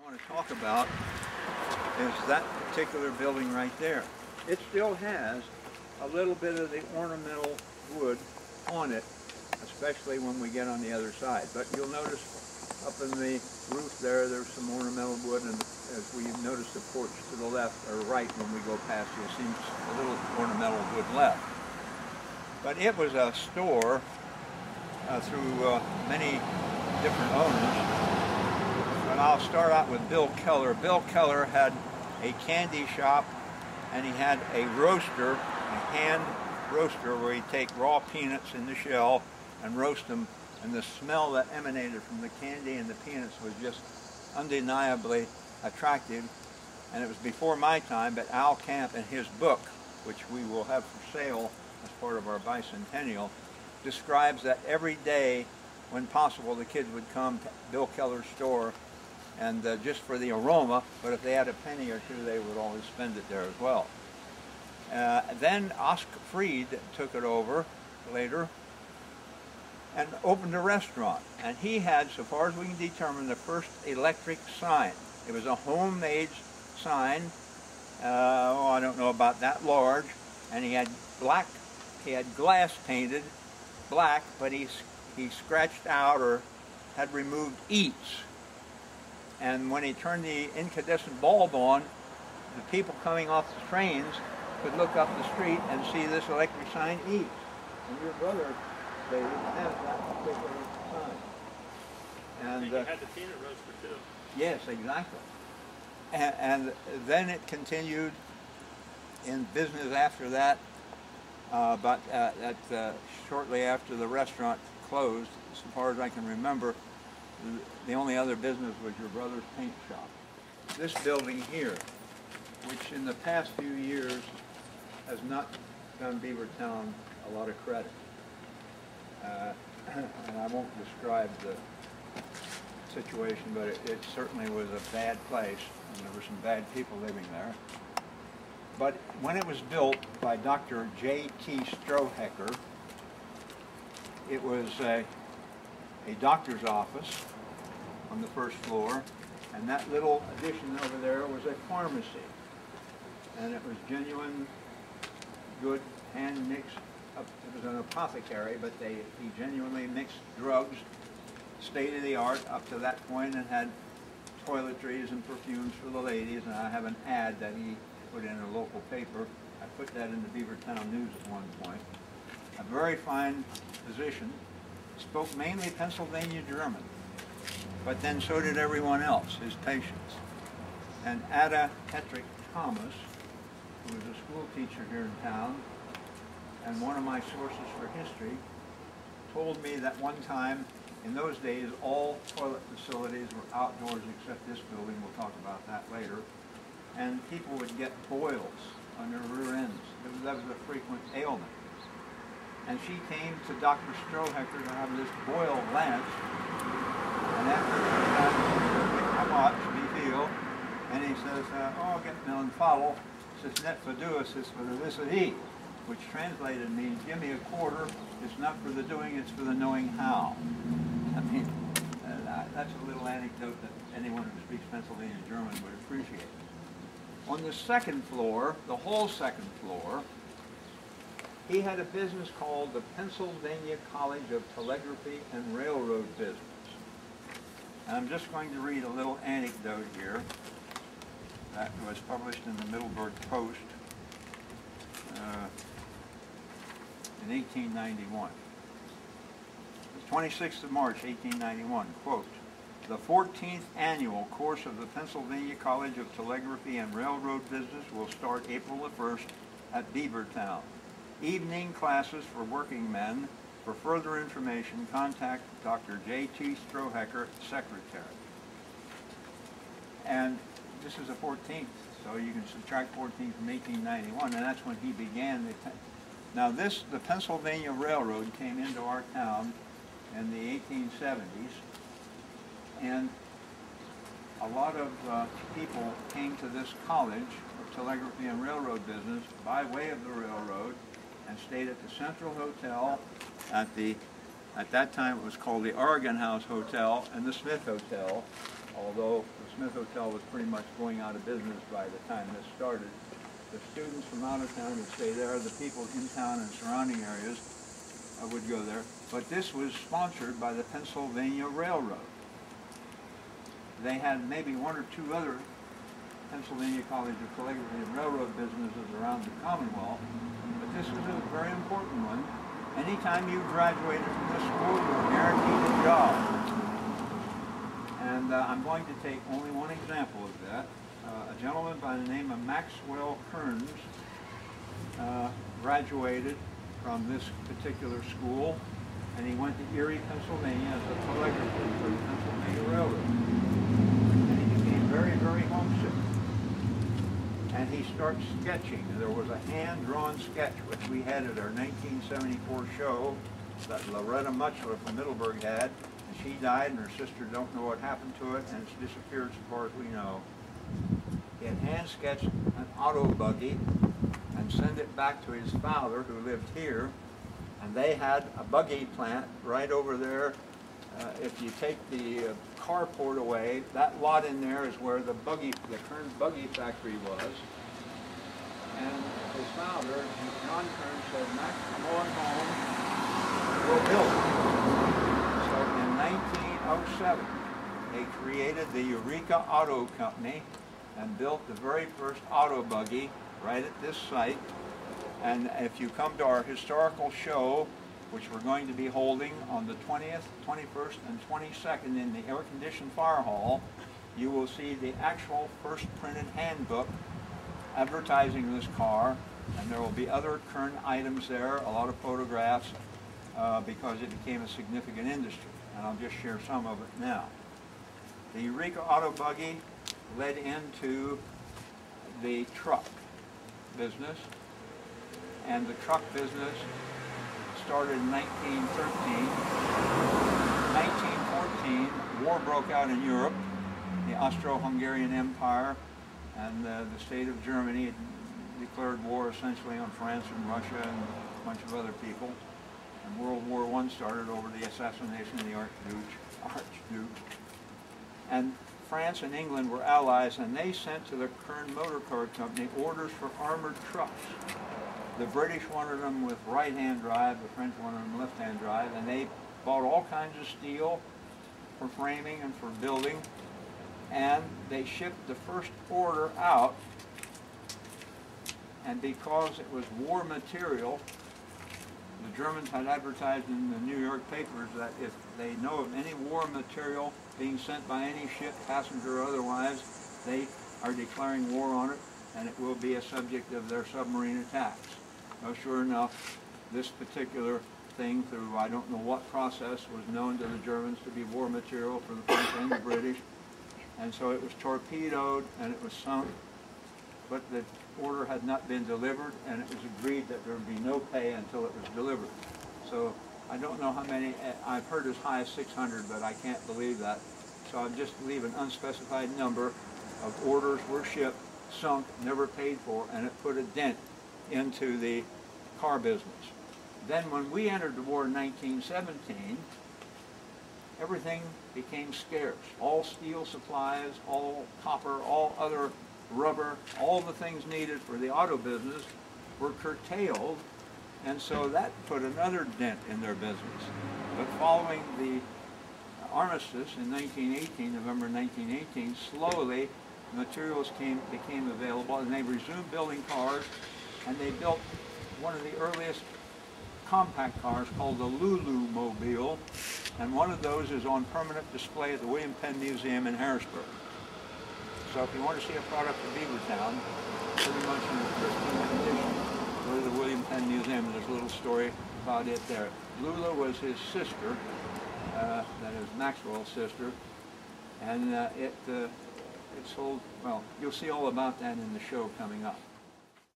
I want to talk about is that particular building right there. It still has a little bit of the ornamental wood on it, especially when we get on the other side. But you'll notice up in the roof there, there's some ornamental wood, and as we notice the porch to the left or right when we go past, you'll see a little ornamental wood left. But it was a store through many different owners. And I'll start out with Bill Keller. Bill Keller had a candy shop, and he had a roaster, a hand roaster, where he'd take raw peanuts in the shell and roast them, and the smell that emanated from the candy and the peanuts was just undeniably attractive. And it was before my time, but Al Camp in his book, which we will have for sale as part of our bicentennial, describes that every day when possible the kids would come to Bill Keller's store, and just for the aroma, but if they had a penny or two, they would always spend it there as well. Then Oscar Freed took it over later and opened a restaurant. And he had, so far as we can determine, the first electric sign. It was a homemade sign, I don't know about that large, and he had glass painted black, but he scratched out or had removed eats. And when he turned the incandescent bulb on, the people coming off the trains could look up the street and see this electric sign, eat. And your brother, they has that particular sign. And you had the peanut roaster too. Yes, exactly. And then it continued in business after that, but shortly after the restaurant closed, as far as I can remember, the only other business was your brother's paint shop. This building here, which in the past few years has not done Beavertown a lot of credit. And I won't describe the situation, but it certainly was a bad place, and there were some bad people living there. But when it was built by Dr. J.T. Strohecker, it was a doctor's office on the first floor, and that little addition over there was a pharmacy. And it was genuine, good, hand-mixed, it was an apothecary, but he genuinely mixed drugs, state-of-the-art up to that point, and had toiletries and perfumes for the ladies. And I have an ad that he put in a local paper. I put that in the Beavertown News at one point. A very fine physician, spoke mainly Pennsylvania German, but then so did everyone else, his patients. And Ada Petrick Thomas, who was a school teacher here in town, and one of my sources for history, told me that one time, in those days, all toilet facilities were outdoors except this building. We'll talk about that later. And people would get boils on their rear ends. That was a frequent ailment. And she came to Dr. Strohecker to have this boil lanced. And after that, how much do you feel? And he says, oh, get me on follow. Says, net for dous, is for the this and he, which translated means, give me a quarter. It's not for the doing, it's for the knowing how. I mean, that's a little anecdote that anyone who speaks Pennsylvania German would appreciate. On the second floor, the whole second floor, he had a business called the Pennsylvania College of Telegraphy and Railroad Business. And I'm just going to read a little anecdote here that was published in the Middleburg Post in 1891. The 26th of March, 1891, quote, the 14th annual course of the Pennsylvania College of Telegraphy and Railroad Business will start April the 1st at Beavertown. Evening classes for working men. For further information, contact Dr. J.T. Strohecker, Secretary. And this is the 14th, so you can subtract 14 from 1891, and that's when he began. Now the Pennsylvania Railroad came into our town in the 1870s, and a lot of people came to this college of telegraphy and railroad business by way of the railroad and stayed at the Central Hotel, at that time it was called the Oregon House Hotel, and the Smith Hotel, although the Smith Hotel was pretty much going out of business by the time this started. The students from out of town would stay there. The people in town and surrounding areas would go there. But this was sponsored by the Pennsylvania Railroad. They had maybe one or two other Pennsylvania College of Calligraphy and railroad businesses around the Commonwealth, but this was a very important one. Anytime you graduated from this school, you were guaranteed a job. And I'm going to take only one example of that. A gentleman by the name of Maxwell Kearns graduated from this particular school, and he went to Erie, Pennsylvania as a calligrapher for the Pennsylvania Railroad. And he became very, very homesick. And he starts sketching. There was a hand-drawn sketch which we had at our 1974 show that Loretta Muchler from Middleburg had. And she died, and her sister don't know what happened to it, and it's disappeared so far as we know. He had hand-sketched an auto buggy and sent it back to his father, who lived here. And they had a buggy plant right over there. If you take the carport away, that lot in there is where the Kearns buggy factory was. And his father, John Kearns, said, "Max, come on home, we'll build it." So in 1907, they created the Eureka Auto Company and built the very first auto buggy right at this site. And if you come to our historical show, which we're going to be holding on the 20th, 21st, and 22nd in the air-conditioned fire hall, you will see the actual first printed handbook advertising this car, and there will be other current items there, a lot of photographs, because it became a significant industry, and I'll just share some of it now. The Eureka Auto Buggy led into the truck business, and the truck business started in 1913. 1914, war broke out in Europe. The Austro-Hungarian Empire and the state of Germany had declared war essentially on France and Russia and a bunch of other people. And World War I started over the assassination of the Archduke. And France and England were allies, and they sent to the Kern Motor Car Company orders for armored trucks. The British wanted them with right-hand drive, the French wanted them left-hand drive, and they bought all kinds of steel for framing and for building, and they shipped the first order out, and because it was war material, the Germans had advertised in the New York papers that if they know of any war material being sent by any ship, passenger or otherwise, they are declaring war on it, and it will be a subject of their submarine attacks. Well, sure enough, this particular thing, through I don't know what process, was known to the Germans to be war material for the French and the British, and so it was torpedoed and it was sunk, but the order had not been delivered, and it was agreed that there would be no pay until it was delivered. So I don't know how many, I've heard as high as 600, but I can't believe that. So I'll just leave an unspecified number of orders were shipped, sunk, never paid for, and it put a dent into the car business. Then when we entered the war in 1917, everything became scarce. All steel supplies, all copper, all other rubber, all the things needed for the auto business were curtailed, and so that put another dent in their business. But following the armistice in 1918, November 1918, slowly materials became available, and they resumed building cars, and they built one of the earliest compact cars called the Lulu Mobile, and one of those is on permanent display at the William Penn Museum in Harrisburg. So if you want to see a product of Beavertown, pretty much in the pristine condition, go to the William Penn Museum, and there's a little story about it there. Lula was his sister, that is Maxwell's sister, and it sold, well, you'll see all about that in the show coming up.